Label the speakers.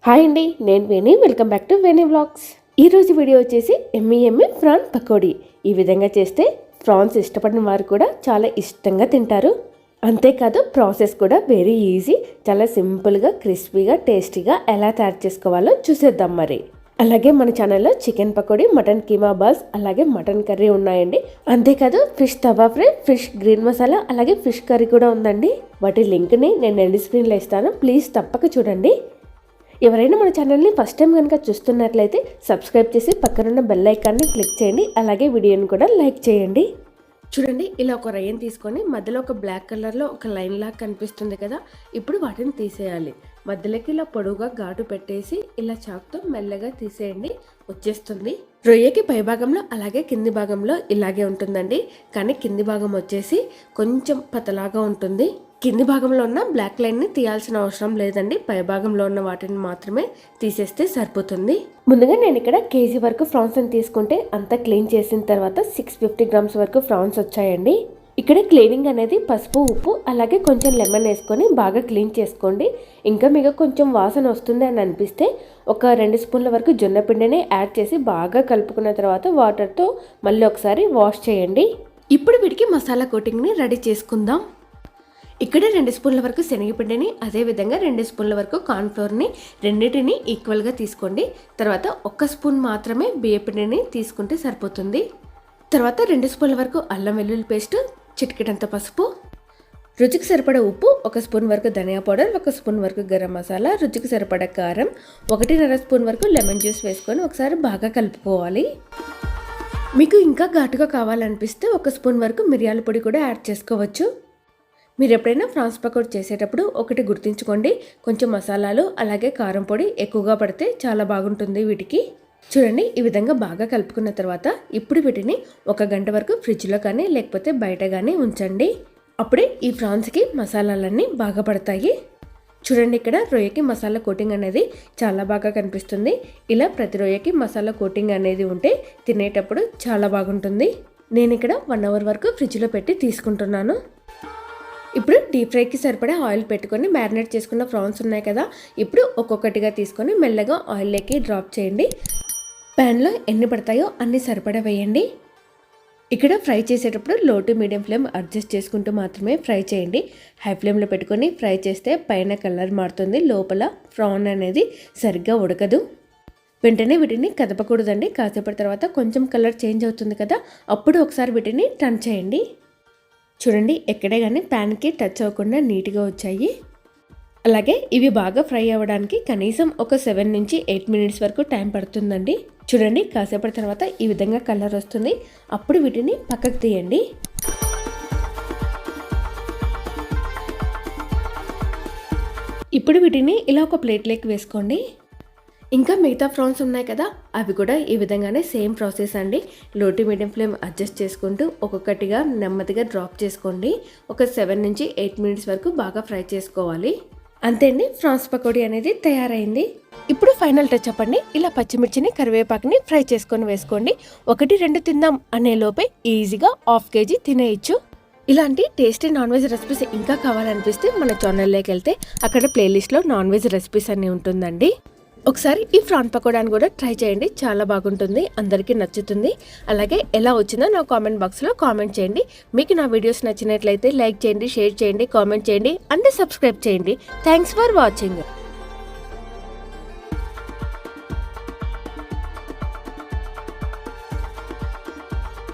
Speaker 1: Hi అండి, నేను Veni. Welcome back to Veni vlogs. ఈరోజు వీడియో వచ్చేసి ఎమ్మి ప్రాన్ పకోడీ. ఈ విధంగా చేస్తే ప్రాన్స్ ఇష్టపడిన వారు కూడా చాలా ఇష్టంగా తింటారు. అంతేకాదు ప్రాసెస్ కూడా వెరీ ఈజీ. చాలా సింపుల్గా, క్రిస్పీగా, టేస్టీగా ఎలా తయారు చేసుకోవాలో చూసేద్దాం మరి. అలాగే మన ఛానల్లో chicken pakodi, mutton keema balls, అలాగే మటన్ కర్రీ ఉన్నాయండి. అంతేకాదు fish tawa fry, fish green masala, అలాగే ఫిష్ కర్రీ కూడా ఉందండి. వాటి లింక్ని నేను ఎండ్ స్క్రీన్లో ఇస్తాను, ప్లీజ్ తప్పక చూడండి. ఎవరైనా మన ఛానల్ని ఫస్ట్ టైం కనుక చూస్తున్నట్లయితే సబ్స్క్రైబ్ చేసి పక్కనున్న బెల్ ఐకాన్ని క్లిక్ చేయండి. అలాగే వీడియోని కూడా లైక్ చేయండి. చూడండి, ఇలా ఒక రయ్యని తీసుకొని మధ్యలో ఒక బ్లాక్ కలర్లో ఒక లైన్ లాగా కనిపిస్తుంది కదా, ఇప్పుడు వాటిని తీసేయాలి. మధ్యలోకి ఇలా పొడవుగా ఘాటు పెట్టేసి ఇలా చాకుతో మెల్లగా తీసేయండి, వచ్చేస్తుంది. రొయ్యకి పై భాగంలో అలాగే కింది భాగంలో ఇలాగే ఉంటుందండి, కానీ కింది భాగం వచ్చేసి కొంచెం పతలాగా ఉంటుంది. కింది భాగంలో ఉన్న బ్లాక్ లైన్ని తీయాల్సిన అవసరం లేదండి, పై భాగంలో ఉన్న వాటిని మాత్రమే తీసేస్తే సరిపోతుంది. ముందుగా నేను ఇక్కడ కేజీ వరకు ఫ్రాన్స్ అని తీసుకుంటే అంతా క్లీన్ చేసిన తర్వాత 650 గ్రామ్స్ వరకు ఫ్రాన్స్ వచ్చాయండి. ఇక్కడ క్లీనింగ్ అనేది పసుపు, ఉప్పు, అలాగే కొంచెం లెమన్ వేసుకొని బాగా క్లీన్ చేసుకోండి. ఇంకా మీకు కొంచెం వాసన వస్తుంది అని అనిపిస్తే ఒక 2 స్పూన్ల వరకు జొన్న పిండిని యాడ్ చేసి బాగా కలుపుకున్న తర్వాత వాటర్తో మళ్ళీ ఒకసారి వాష్ చేయండి. ఇప్పుడు వీటికి మసాలా కోటింగ్ని రెడీ చేసుకుందాం. ఇక్కడ 2 స్పూన్ల వరకు శనగపిండిని, అదేవిధంగా 2 స్పూన్ల వరకు కార్న్ఫ్లోర్ని, రెండింటిని ఈక్వల్గా తీసుకోండి. తర్వాత 1 స్పూన్ మాత్రమే బియ్యపిండిని తీసుకుంటే సరిపోతుంది. తర్వాత 2 స్పూన్ల వరకు అల్లం వెల్లుల్లి పేస్ట్, చిటికెడంత పసుపు, రుచికి సరిపడా ఉప్పు, 1 స్పూన్ వరకు ధనియా పౌడర్, 1 స్పూన్ వరకు గరం మసాలా, రుచికి సరిపడా కారం, 1.5 స్పూన్ వరకు లెమన్ జ్యూస్ వేసుకొని ఒకసారి బాగా కలుపుకోవాలి. మీకు ఇంకా ఘాటుగా కావాలనిపిస్తే 1 స్పూన్ వరకు మిరియాల పొడి కూడా యాడ్ చేసుకోవచ్చు. మీరు ఎప్పుడైనా ఫ్రాన్స్ పకోడీ చేసేటప్పుడు ఒకటి గుర్తుంచుకోండి, కొంచెం మసాలాలు అలాగే కారం పొడి ఎక్కువగా పడితే చాలా బాగుంటుంది వీటికి. చూడండి, ఈ విధంగా బాగా కలుపుకున్న తర్వాత ఇప్పుడు వీటిని 1 గంట వరకు ఫ్రిడ్జ్లో కానీ లేకపోతే బయట కానీ ఉంచండి. అప్పుడే ఈ ఫ్రాన్స్కి మసాలాలన్నీ బాగా పడతాయి. చూడండి, ఇక్కడ రొయ్యకి మసాలా కోటింగ్ అనేది చాలా బాగా కనిపిస్తుంది. ఇలా ప్రతి రొయ్యకి మసాలా కోటింగ్ అనేది ఉంటే తినేటప్పుడు చాలా బాగుంటుంది. నేను ఇక్కడ 1 అవర్ వరకు ఫ్రిడ్జ్లో పెట్టి తీసుకుంటున్నాను. ఇప్పుడు డీప్ ఫ్రైకి సరిపడా ఆయిల్ పెట్టుకొని మ్యారినేట్ చేసుకున్న ఫ్రాన్స్ ఉన్నాయి కదా, ఇప్పుడు ఒక్కొక్కటిగా తీసుకొని మెల్లగా ఆయిల్లోకి డ్రాప్ చేయండి. ప్యాన్లో ఎన్ని పడతాయో అన్ని సరిపడా వేయండి. ఇక్కడ ఫ్రై చేసేటప్పుడు లో టు మీడియం ఫ్లేమ్ అడ్జస్ట్ చేసుకుంటూ మాత్రమే ఫ్రై చేయండి. హై ఫ్లేమ్లో పెట్టుకొని ఫ్రై చేస్తే పైన కలర్ మారుతుంది, లోపల ఫ్రాన్ అనేది సరిగ్గా ఉడకదు. వెంటనే వీటిని కదపకూడదండి. కాసేపటి తర్వాత కొంచెం కలర్ చేంజ్ అవుతుంది కదా, అప్పుడు ఒకసారి వీటిని టర్న్ చేయండి. చూడండి, ఎక్కడే కానీ ప్యాన్కి టచ్ అవ్వకుండా నీట్గా వచ్చాయి. అలాగే ఇవి బాగా ఫ్రై అవ్వడానికి కనీసం ఒక 7 నుంచి 8 మినిట్స్ వరకు టైం పడుతుందండి. చూడండి, కాసేపటి తర్వాత ఈ విధంగా కలర్ వస్తుంది, అప్పుడు వీటిని పక్కకు తీయండి. ఇప్పుడు వీటిని ఇలా ఒక ప్లేట్లోకి వేసుకోండి. ఇంకా మిగతా ఫ్రాన్స్ ఉన్నాయి కదా, అవి కూడా ఈ విధంగానే సేమ్ ప్రాసెస్ అండి. లో టు మీడియం ఫ్లేమ్ అడ్జస్ట్ చేసుకుంటూ ఒక్కొక్కటిగా నెమ్మదిగా డ్రాప్ చేసుకోండి. ఒక 7 నుంచి 8 మినిట్స్ వరకు బాగా ఫ్రై చేసుకోవాలి. అంతే అండి, ఫ్రాన్స్ పకోడీ అనేది తయారైంది. ఇప్పుడు ఫైనల్ టచ్ అప్ అండి. ఇలా పచ్చిమిర్చిని, కరివేపాకుని ఫ్రై చేసుకొని వేసుకోండి. 1-2 తిందాం అనే లోపే ఈజీగా 1/2 కేజీ తినేయచ్చు. ఇలాంటి టేస్టీ నాన్ వెజ్ రెసిపీస్ ఇంకా కావాలనిపిస్తే మన ఛానల్లోకి వెళ్తే అక్కడ ప్లేలిస్ట్లో నాన్ వెజ్ రెసిపీస్ అన్నీ ఉంటుందండి. ఒకసారి ఈ ఫ్రాన్ పకోడాని కూడా ట్రై చేయండి, చాలా బాగుంటుంది, అందరికీ నచ్చుతుంది. అలాగే ఎలా వచ్చిందో నా కామెంట్ బాక్స్లో కామెంట్ చేయండి. మీకు నా వీడియోస్ నచ్చినట్లయితే లైక్ చేయండి, షేర్ చేయండి, కామెంట్ చేయండి అండ్ సబ్స్క్రైబ్ చేయండి. Thanks for watching.